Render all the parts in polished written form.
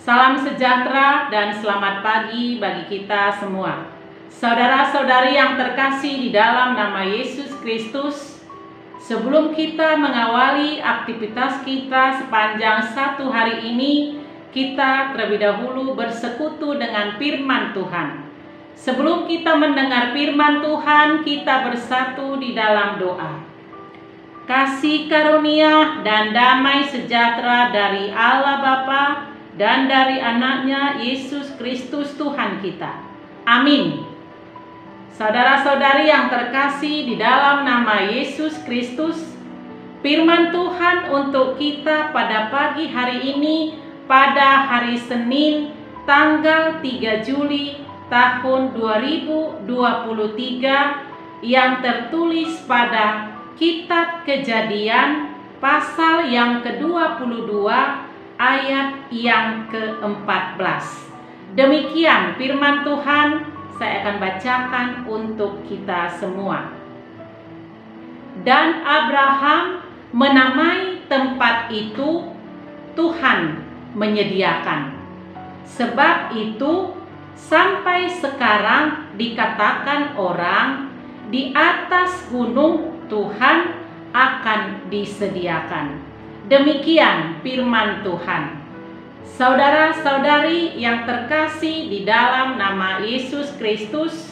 Salam sejahtera dan selamat pagi bagi kita semua. Saudara-saudari yang terkasih di dalam nama Yesus Kristus, sebelum kita mengawali aktivitas kita sepanjang satu hari ini, kita terlebih dahulu bersekutu dengan firman Tuhan. Sebelum kita mendengar firman Tuhan, kita bersatu di dalam doa. Kasih karunia dan damai sejahtera dari Allah Bapa dan dari anaknya Yesus Kristus Tuhan kita. Amin. Saudara-saudari yang terkasih di dalam nama Yesus Kristus, firman Tuhan untuk kita pada pagi hari ini, pada hari Senin tanggal 3 Juli tahun 2023, yang tertulis pada Kitab Kejadian pasal yang ke-22 ayat yang ke-14. Demikian firman Tuhan, saya akan bacakan untuk kita semua. Dan Abraham menamai tempat itu Tuhan menyediakan. Sebab itu sampai sekarang dikatakan orang, di atas gunung Tuhan akan disediakan. Demikian firman Tuhan. Saudara-saudari yang terkasih di dalam nama Yesus Kristus,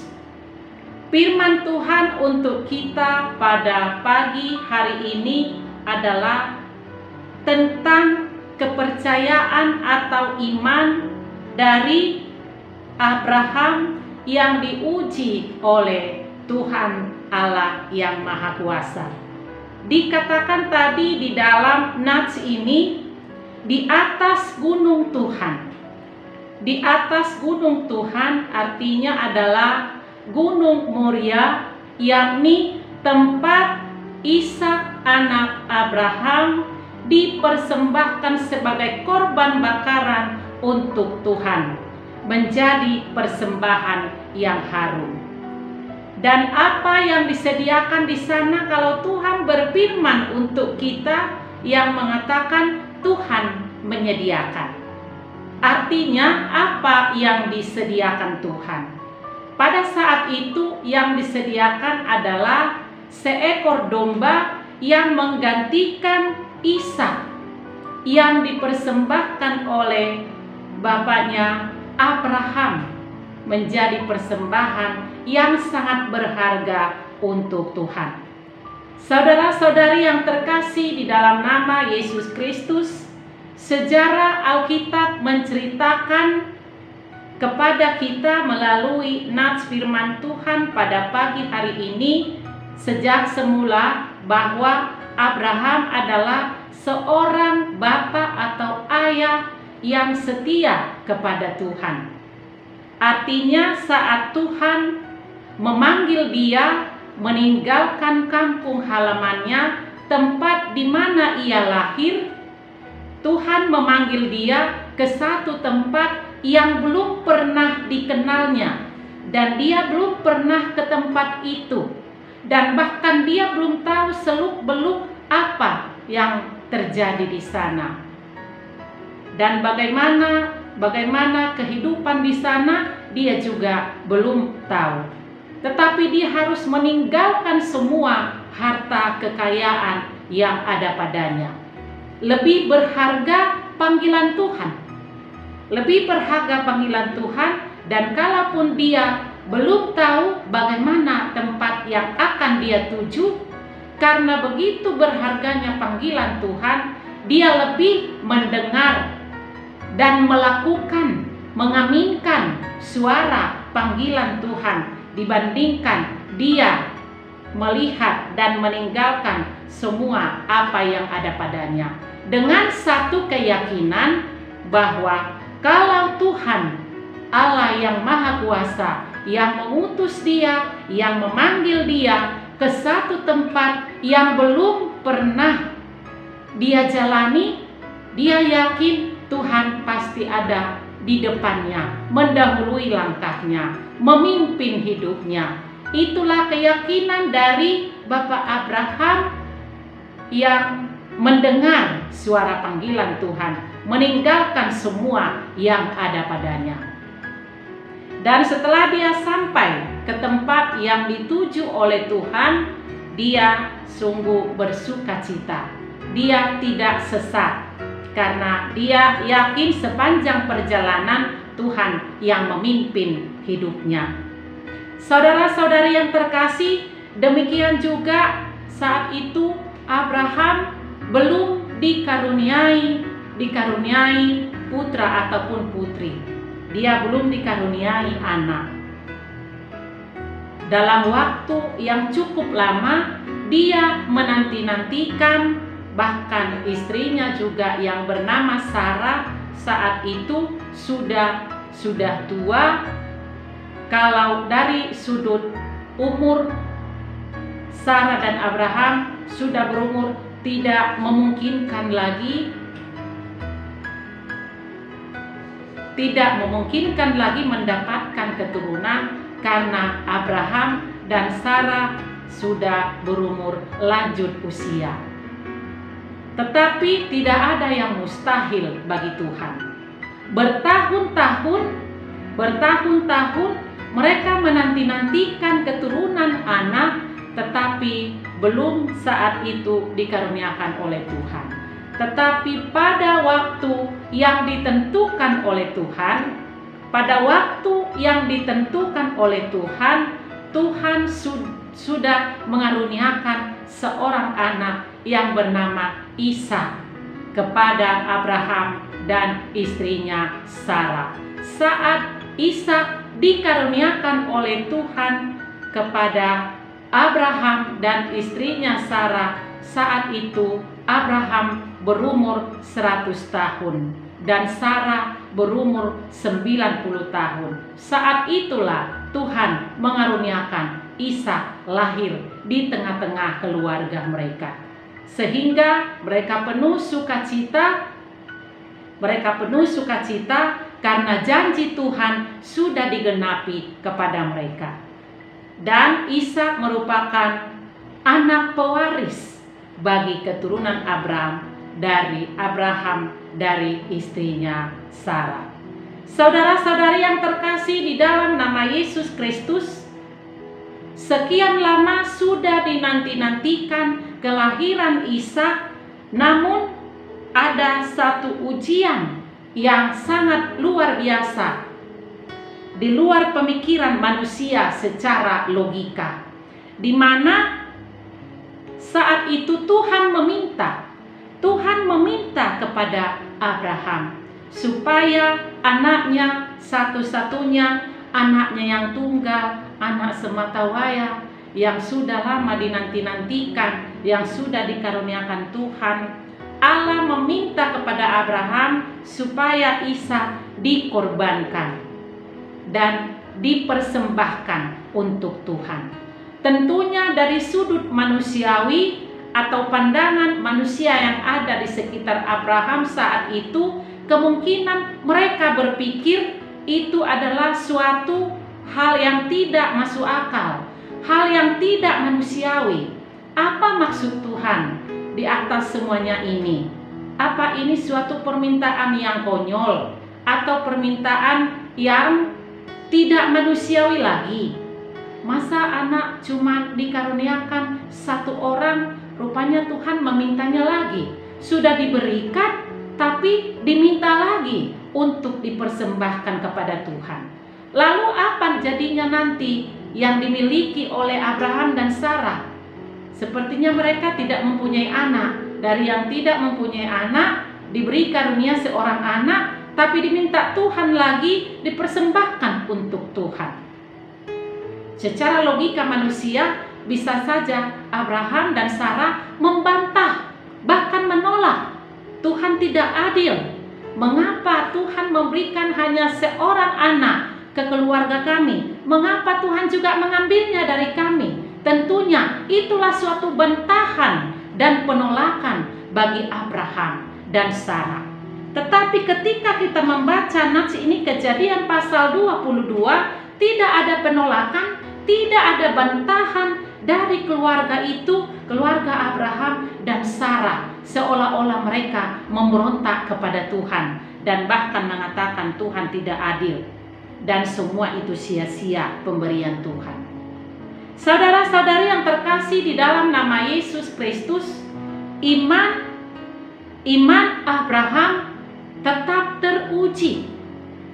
firman Tuhan untuk kita pada pagi hari ini adalah tentang kepercayaan atau iman dari Abraham yang diuji oleh Tuhan Allah yang Maha Kuasa. Dikatakan tadi di dalam nats ini, di atas gunung Tuhan. Di atas gunung Tuhan artinya adalah Gunung Moria, yakni tempat Ishak anak Abraham dipersembahkan sebagai korban bakaran untuk Tuhan, menjadi persembahan yang harum. Dan apa yang disediakan di sana kalau Tuhan berfirman untuk kita yang mengatakan Tuhan menyediakan. Artinya apa yang disediakan Tuhan? Pada saat itu yang disediakan adalah seekor domba yang menggantikan Ishak yang dipersembahkan oleh bapaknya Abraham, menjadi persembahan yang sangat berharga untuk Tuhan. Saudara-saudari yang terkasih di dalam nama Yesus Kristus, sejarah Alkitab menceritakan kepada kita melalui nats firman Tuhan pada pagi hari ini sejak semula bahwa Abraham adalah seorang bapa atau ayah yang setia kepada Tuhan. Artinya saat Tuhan memanggil dia meninggalkan kampung halamannya, tempat di mana ia lahir, Tuhan memanggil dia ke satu tempat yang belum pernah dikenalnya, dan dia belum pernah ke tempat itu, dan bahkan dia belum tahu seluk-beluk apa yang terjadi di sana dan bagaimana kehidupan di sana dia juga belum tahu. Tetapi dia harus meninggalkan semua harta kekayaan yang ada padanya. Lebih berharga panggilan Tuhan. Lebih berharga panggilan Tuhan, dan kalaupun dia belum tahu bagaimana tempat yang akan dia tuju, karena begitu berharganya panggilan Tuhan, dia lebih mendengar dan melakukan, mengaminkan suara panggilan Tuhan dibandingkan dia melihat dan meninggalkan semua apa yang ada padanya, dengan satu keyakinan bahwa kalau Tuhan Allah yang Maha Kuasa yang mengutus dia, yang memanggil dia ke satu tempat yang belum pernah dia jalani, dia yakin Tuhan pasti ada di depannya, mendahului langkahnya, memimpin hidupnya. Itulah keyakinan dari Bapak Abraham yang mendengar suara panggilan Tuhan, meninggalkan semua yang ada padanya. Dan setelah dia sampai ke tempat yang dituju oleh Tuhan, dia sungguh bersukacita. Dia tidak sesat karena dia yakin sepanjang perjalanan Tuhan yang memimpin hidupnya. Saudara-saudari yang terkasih, demikian juga saat itu Abraham belum dikaruniai putra ataupun putri. Dia belum dikaruniai anak. Dalam waktu yang cukup lama, dia menanti-nantikan, bahkan istrinya juga yang bernama Sarah saat itu sudah tua. Kalau dari sudut umur, Sarah dan Abraham sudah berumur, tidak memungkinkan lagi mendapatkan keturunan karena Abraham dan Sarah sudah berumur lanjut usia. Tetapi tidak ada yang mustahil bagi Tuhan. Bertahun-tahun mereka menanti-nantikan keturunan anak, tetapi belum saat itu dikaruniakan oleh Tuhan. Tetapi pada waktu yang ditentukan oleh Tuhan, Tuhan sudah mengaruniakan seorang anak yang bernama Ishak kepada Abraham dan istrinya Sarah. Saat Ishak dikaruniakan oleh Tuhan kepada Abraham dan istrinya Sarah, saat itu Abraham berumur 100 tahun dan Sarah berumur 90 tahun. Saat itulah Tuhan mengaruniakan Ishak lahir di tengah-tengah keluarga mereka, sehingga mereka penuh sukacita karena janji Tuhan sudah digenapi kepada mereka. Dan Ishak merupakan anak pewaris bagi keturunan Abraham dari istrinya Sarah. Saudara-saudari yang terkasih di dalam nama Yesus Kristus, sekian lama sudah dinanti-nantikan kelahiran Ishak, namun ada satu ujian yang sangat luar biasa, di luar pemikiran manusia secara logika, di mana saat itu Tuhan meminta kepada Abraham supaya anaknya satu-satunya, anaknya yang tunggal, anak sematawayang yang sudah lama dinanti-nantikan, yang sudah dikaruniakan Tuhan, Allah meminta kepada Abraham supaya Ishak dikorbankan dan dipersembahkan untuk Tuhan. Tentunya dari sudut manusiawi atau pandangan manusia yang ada di sekitar Abraham saat itu, kemungkinan mereka berpikir itu adalah suatu hal yang tidak masuk akal, hal yang tidak manusiawi. Apa maksud Tuhan di atas semuanya ini? Apa ini suatu permintaan yang konyol atau permintaan yang tidak manusiawi lagi? Masa anak cuma dikaruniakan satu orang, rupanya Tuhan memintanya lagi. Sudah diberikan, tapi diminta lagi untuk dipersembahkan kepada Tuhan. Lalu apa jadinya nanti yang dimiliki oleh Abraham dan Sarah? Sepertinya mereka tidak mempunyai anak. Dari yang tidak mempunyai anak, diberi karunia seorang anak, tapi diminta Tuhan lagi dipersembahkan untuk Tuhan. Secara logika manusia, bisa saja Abraham dan Sarah membantah, bahkan menolak. Tuhan tidak adil. Mengapa Tuhan memberikan hanya seorang anak ke keluarga kami? Mengapa Tuhan juga mengambilnya dari kami? Tentunya itulah suatu bantahan dan penolakan bagi Abraham dan Sarah. Tetapi ketika kita membaca nats ini, Kejadian pasal 22, tidak ada penolakan, tidak ada bantahan dari keluarga itu, keluarga Abraham dan Sarah seolah-olah mereka memberontak kepada Tuhan dan bahkan mengatakan Tuhan tidak adil, dan semua itu sia-sia pemberian Tuhan. Saudara-saudari yang terkasih di dalam nama Yesus Kristus, iman Abraham tetap teruji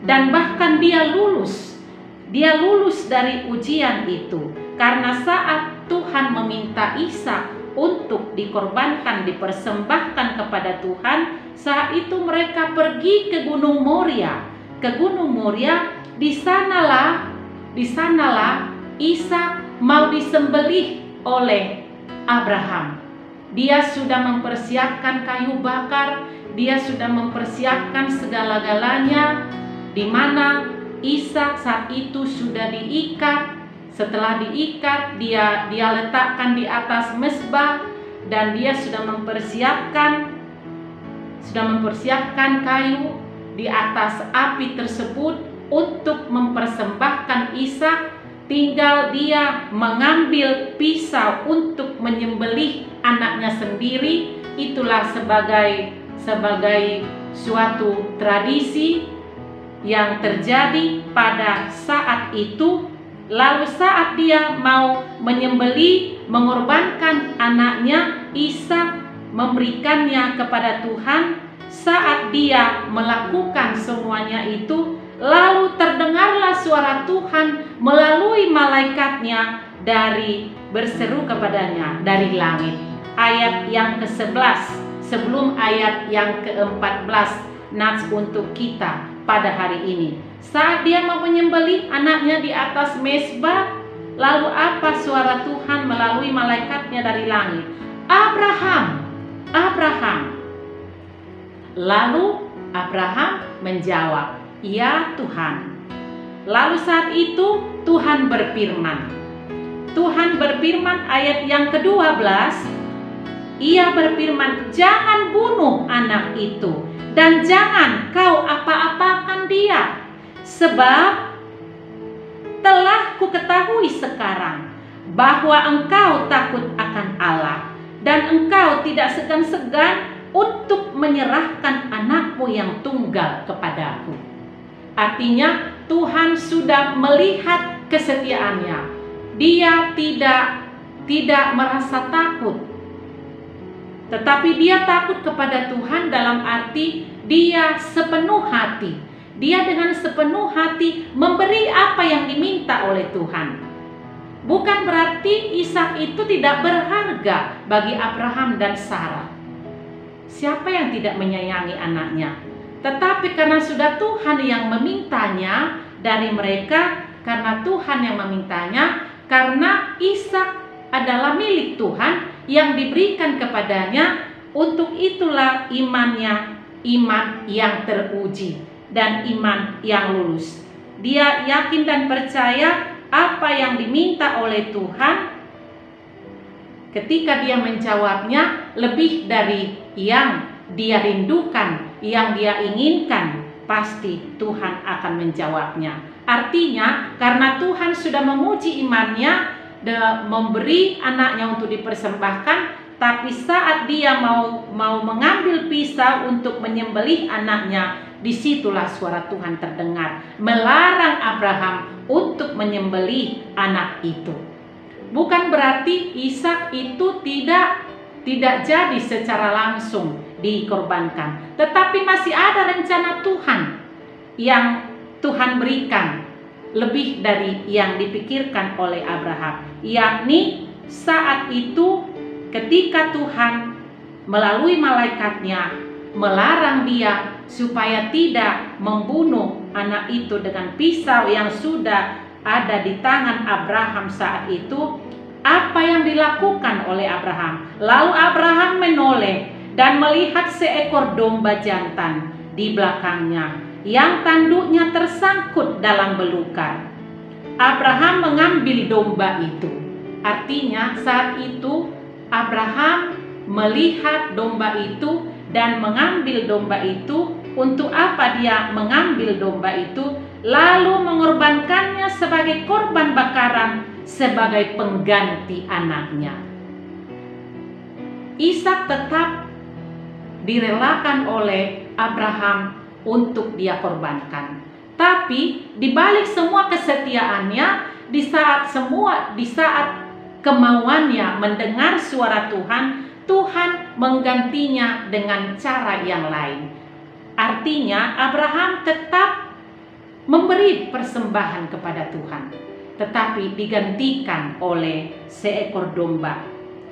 dan bahkan dia lulus dari ujian itu, karena saat Tuhan meminta Ishak untuk dikorbankan, dipersembahkan kepada Tuhan, saat itu mereka pergi ke Gunung Moria. Di sanalah Ishak mau disembelih oleh Abraham. Dia sudah mempersiapkan kayu bakar, dia sudah mempersiapkan segala-galanya, di mana Ishak saat itu sudah diikat. Setelah diikat, dia letakkan di atas mezbah, dan dia sudah mempersiapkan kayu di atas api tersebut untuk mempersembahkan Ishak. Tinggal dia mengambil pisau untuk menyembelih anaknya sendiri. Itulah sebagai suatu tradisi yang terjadi pada saat itu. Lalu saat dia mau menyembelih, mengorbankan anaknya, Ishak memberikannya kepada Tuhan. Saat dia melakukan semuanya itu, lalu terdengarlah suara Tuhan melalui malaikatnya berseru kepadanya dari langit. Ayat yang ke-11 sebelum ayat yang ke-14 nats untuk kita pada hari ini. Saat dia mau menyembelih anaknya di atas mezbah, lalu apa suara Tuhan melalui malaikatnya dari langit? Abraham, Abraham. Lalu Abraham menjawab, "Ya Tuhan." Lalu saat itu Tuhan berfirman. Tuhan berfirman ayat yang ke-12. Ia berfirman, "Jangan bunuh anak itu, dan jangan kau apa-apakan dia. Sebab telah kuketahui sekarang bahwa engkau takut akan Allah, dan engkau tidak segan-segan untuk menyerahkan anakmu yang tunggal kepadaku." Artinya Tuhan sudah melihat kesetiaannya. Dia tidak merasa takut, tetapi dia takut kepada Tuhan dalam arti dia sepenuh hati. Dia dengan sepenuh hati memberi apa yang diminta oleh Tuhan. Bukan berarti Ishak itu tidak berharga bagi Abraham dan Sarah. Siapa yang tidak menyayangi anaknya? Tetapi karena sudah Tuhan yang memintanya dari mereka, karena Tuhan yang memintanya, karena Ishak adalah milik Tuhan yang diberikan kepadanya, untuk itulah imannya, iman yang teruji dan iman yang lulus. Dia yakin dan percaya apa yang diminta oleh Tuhan. Ketika dia menjawabnya lebih dari yang dia rindukan, yang dia inginkan, pasti Tuhan akan menjawabnya. Artinya karena Tuhan sudah menguji imannya, memberi anaknya untuk dipersembahkan, tapi saat dia mau mengambil pisau untuk menyembelih anaknya, disitulah suara Tuhan terdengar melarang Abraham untuk menyembelih anak itu. Bukan berarti Ishak itu tidak jadi secara langsung dikorbankan, tetapi masih ada rencana Tuhan yang Tuhan berikan lebih dari yang dipikirkan oleh Abraham, yakni saat itu ketika Tuhan melalui malaikatnya melarang dia supaya tidak membunuh anak itu dengan pisau yang sudah ada di tangan Abraham saat itu. Apa yang dilakukan oleh Abraham? Lalu Abraham menoleh dan melihat seekor domba jantan di belakangnya yang tanduknya tersangkut dalam belukar. Abraham mengambil domba itu. Artinya saat itu Abraham melihat domba itu dan mengambil domba itu. Untuk apa dia mengambil domba itu? Lalu mengorbankannya sebagai korban bakaran, sebagai pengganti anaknya. Ishak tetap direlakan oleh Abraham untuk dia korbankan. Tapi di balik semua kesetiaannya, di saat kemauannya mendengar suara Tuhan, Tuhan menggantinya dengan cara yang lain. Artinya Abraham tetap memberi persembahan kepada Tuhan, tetapi digantikan oleh seekor domba.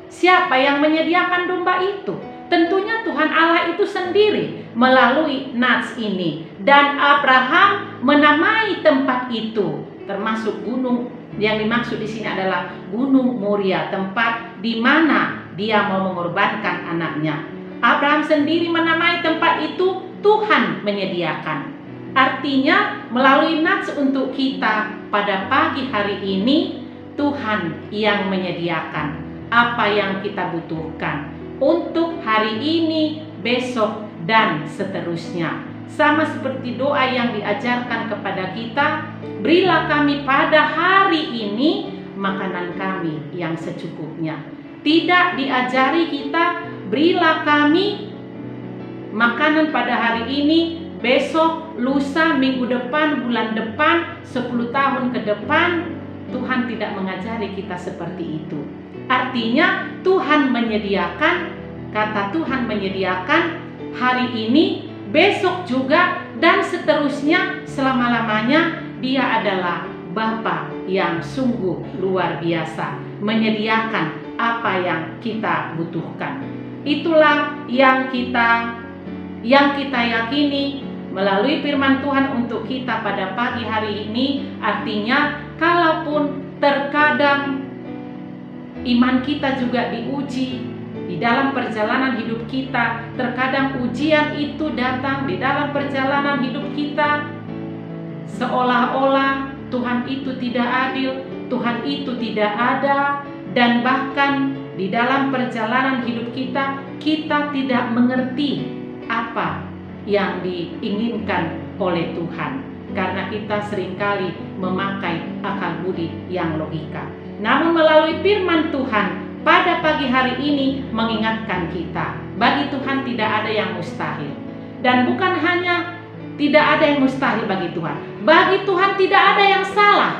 Siapa yang menyediakan domba itu? Tentunya Tuhan Allah itu sendiri melalui nats ini. Dan Abraham menamai tempat itu, termasuk gunung yang dimaksud di sini adalah Gunung Moria, tempat di mana dia mau mengorbankan anaknya. Abraham sendiri menamai tempat itu Tuhan menyediakan. Artinya melalui nats untuk kita pada pagi hari ini, Tuhan yang menyediakan apa yang kita butuhkan untuk hari ini, besok, dan seterusnya. Sama seperti doa yang diajarkan kepada kita, berilah kami pada hari ini makanan kami yang secukupnya. Tidak diajari kita, berilah kami makanan pada hari ini, besok, lusa, minggu depan, bulan depan, 10 tahun ke depan. Tuhan tidak mengajari kita seperti itu. Artinya Tuhan menyediakan, kata Tuhan menyediakan hari ini, besok juga, dan seterusnya selama-lamanya. Dia adalah Bapa yang sungguh luar biasa, menyediakan apa yang kita butuhkan. Itulah yang kita yakini melalui firman Tuhan untuk kita pada pagi hari ini. Artinya kalaupun terkadang iman kita juga diuji di dalam perjalanan hidup kita, terkadang ujian itu datang di dalam perjalanan hidup kita, seolah-olah Tuhan itu tidak adil, Tuhan itu tidak ada, dan bahkan di dalam perjalanan hidup kita, kita tidak mengerti apa yang diinginkan oleh Tuhan, karena kita seringkali memakai akal budi yang logika. Namun melalui firman Tuhan pada pagi hari ini mengingatkan kita, bagi Tuhan tidak ada yang mustahil. Dan bukan hanya tidak ada yang mustahil bagi Tuhan, bagi Tuhan tidak ada yang salah.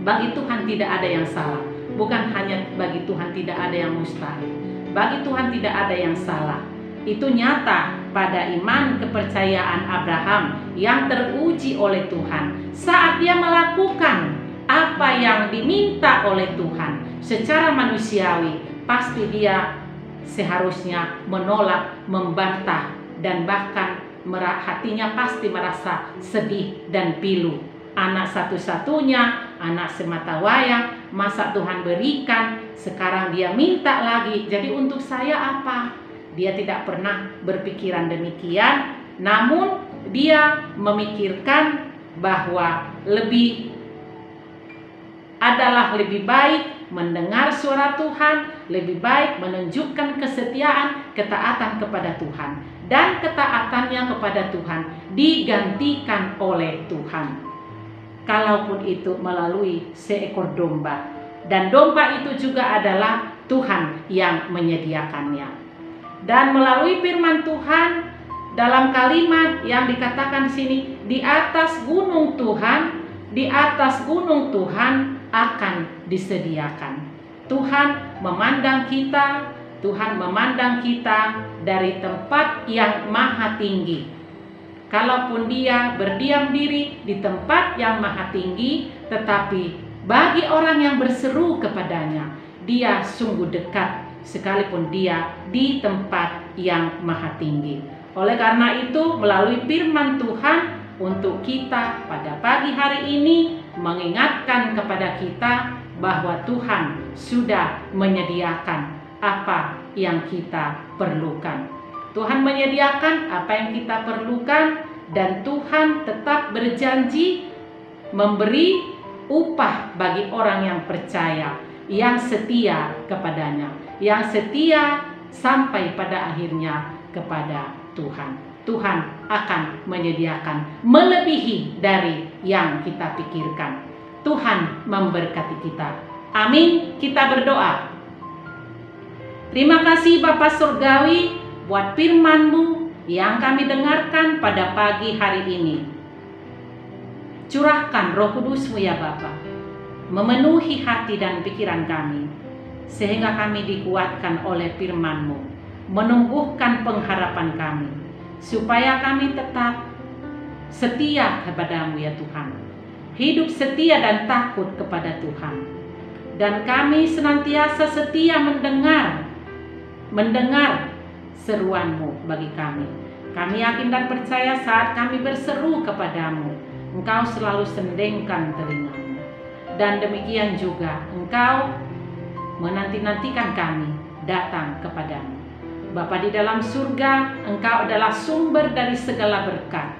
Bagi Tuhan tidak ada yang salah. Bukan hanya bagi Tuhan tidak ada yang mustahil, bagi Tuhan tidak ada yang salah. Itu nyata pada iman kepercayaan Abraham yang teruji oleh Tuhan saat dia melakukan apa yang diminta oleh Tuhan. Secara manusiawi pasti dia seharusnya menolak, membantah, dan bahkan hatinya pasti merasa sedih dan pilu. Anak satu-satunya, anak semata wayang, masa Tuhan berikan, sekarang dia minta lagi. Jadi untuk saya apa? Dia tidak pernah berpikiran demikian, namun dia memikirkan bahwa lebih baik mendengar suara Tuhan, lebih baik menunjukkan kesetiaan, ketaatan kepada Tuhan, dan ketaatannya kepada Tuhan digantikan oleh Tuhan. Kalaupun itu melalui seekor domba, dan domba itu juga adalah Tuhan yang menyediakannya. Dan melalui firman Tuhan dalam kalimat yang dikatakan di sini, di atas gunung Tuhan akan disediakan. Tuhan memandang kita dari tempat yang maha tinggi. Kalaupun dia berdiam diri di tempat yang maha tinggi, tetapi bagi orang yang berseru kepadanya, dia sungguh dekat sekalipun dia di tempat yang maha tinggi. Oleh karena itu, melalui firman Tuhan untuk kita pada pagi hari ini mengingatkan kepada kita bahwa Tuhan sudah menyediakan apa yang kita perlukan. Tuhan menyediakan apa yang kita perlukan, dan Tuhan tetap berjanji memberi upah bagi orang yang percaya, yang setia kepadanya, yang setia sampai pada akhirnya kepada Tuhan. Tuhan akan menyediakan melebihi dari yang kita pikirkan. Tuhan memberkati kita. Amin. Kita berdoa. Terima kasih Bapa Surgawi buat firman-Mu yang kami dengarkan pada pagi hari ini. Curahkan Roh Kudus-Mu ya Bapa, memenuhi hati dan pikiran kami, sehingga kami dikuatkan oleh firman-Mu, menumbuhkan pengharapan kami, supaya kami tetap setia kepada-Mu ya Tuhan, hidup setia dan takut kepada Tuhan. Dan kami senantiasa setia mendengar seruan-Mu bagi kami. Kami yakin dan percaya saat kami berseru kepadamu, Engkau selalu sendengkan telinga-Mu. Dan demikian juga Engkau menanti-nantikan kami datang kepadamu. Bapa di dalam surga, Engkau adalah sumber dari segala berkat.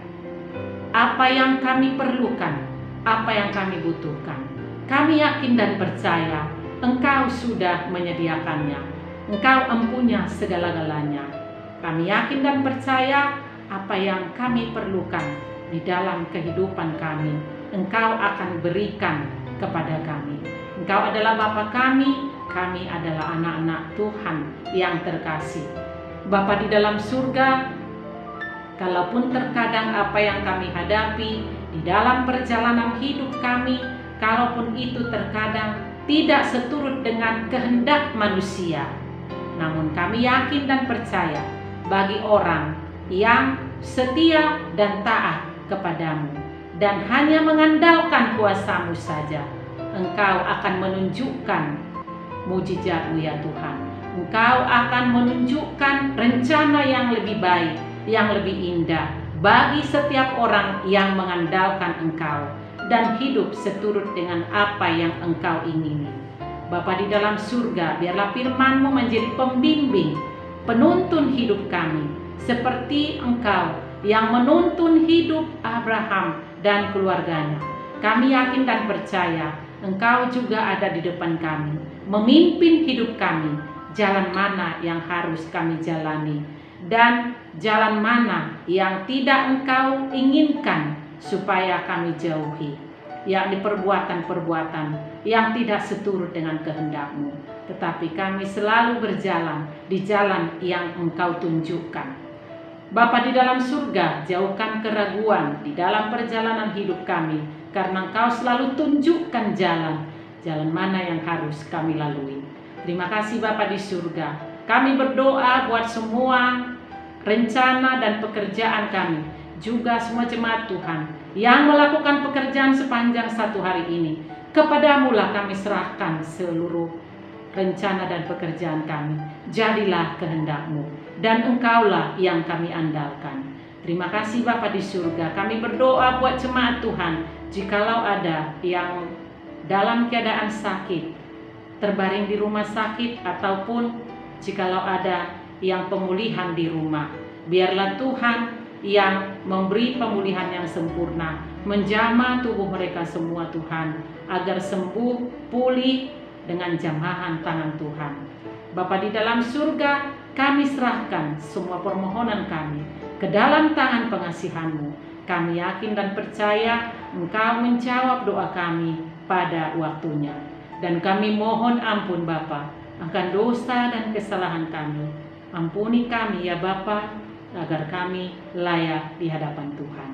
Apa yang kami perlukan, apa yang kami butuhkan, kami yakin dan percaya Engkau sudah menyediakannya. Engkau empunya segala-galanya. Kami yakin dan percaya apa yang kami perlukan di dalam kehidupan kami, Engkau akan berikan kepada kami. Engkau adalah Bapa kami adalah anak-anak Tuhan yang terkasih. Bapa di dalam surga, kalaupun terkadang apa yang kami hadapi di dalam perjalanan hidup kami, kalaupun itu terkadang tidak seturut dengan kehendak manusia, namun kami yakin dan percaya bagi orang yang setia dan taat kepadamu dan hanya mengandalkan kuasa-Mu saja, Engkau akan menunjukkan mujizat-Mu ya Tuhan. Engkau akan menunjukkan rencana yang lebih baik, yang lebih indah bagi setiap orang yang mengandalkan Engkau dan hidup seturut dengan apa yang Engkau ingini. Bapa di dalam surga, biarlah firman-Mu menjadi pembimbing, penuntun hidup kami, seperti Engkau yang menuntun hidup Abraham dan keluarganya. Kami yakin dan percaya Engkau juga ada di depan kami, memimpin hidup kami, jalan mana yang harus kami jalani, dan jalan mana yang tidak Engkau inginkan supaya kami jauhi, yakni perbuatan-perbuatan yang tidak seturut dengan kehendak-Mu. Tetapi kami selalu berjalan di jalan yang Engkau tunjukkan. Bapa di dalam surga, jauhkan keraguan di dalam perjalanan hidup kami, karena Engkau selalu tunjukkan jalan mana yang harus kami lalui. Terima kasih Bapa di surga. Kami berdoa buat semua rencana dan pekerjaan kami, juga semua jemaat Tuhan yang melakukan pekerjaan sepanjang satu hari ini. Kepadamu lah kami serahkan seluruh rencana dan pekerjaan kami. Jadilah kehendak-Mu, dan Engkaulah yang kami andalkan. Terima kasih Bapa di surga. Kami berdoa buat jemaat Tuhan, jikalau ada yang dalam keadaan sakit, terbaring di rumah sakit, ataupun jikalau ada yang pemulihan di rumah, biarlah Tuhan yang memberi pemulihan yang sempurna, menjamah tubuh mereka semua Tuhan, agar sembuh, pulih dengan jamahan tangan Tuhan. Bapa di dalam surga, kami serahkan semua permohonan kami ke dalam tangan pengasihan-Mu. Kami yakin dan percaya Engkau menjawab doa kami pada waktunya. Dan kami mohon ampun Bapa akan dosa dan kesalahan kami. Ampuni kami ya Bapa, agar kami layak di hadapan Tuhan.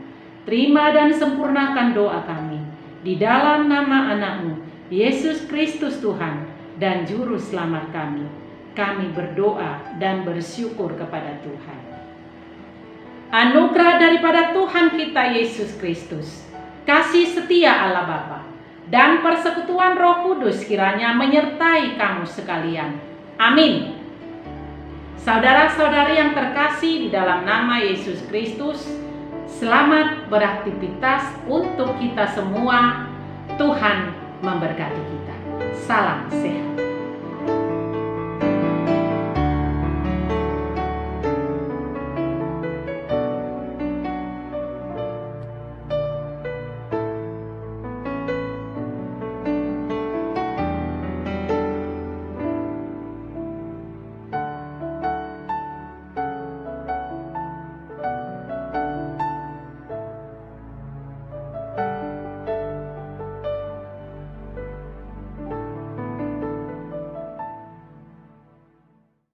Terima dan sempurnakan doa kami di dalam nama anak-Mu, Yesus Kristus Tuhan dan Juru Selamat kami. Kami berdoa dan bersyukur kepada Tuhan. Anugerah daripada Tuhan kita Yesus Kristus, kasih setia Allah Bapa, dan persekutuan Roh Kudus kiranya menyertai kamu sekalian. Amin. Saudara-saudari yang terkasih di dalam nama Yesus Kristus, selamat beraktivitas untuk kita semua. Tuhan memberkati kita. Salam sehat.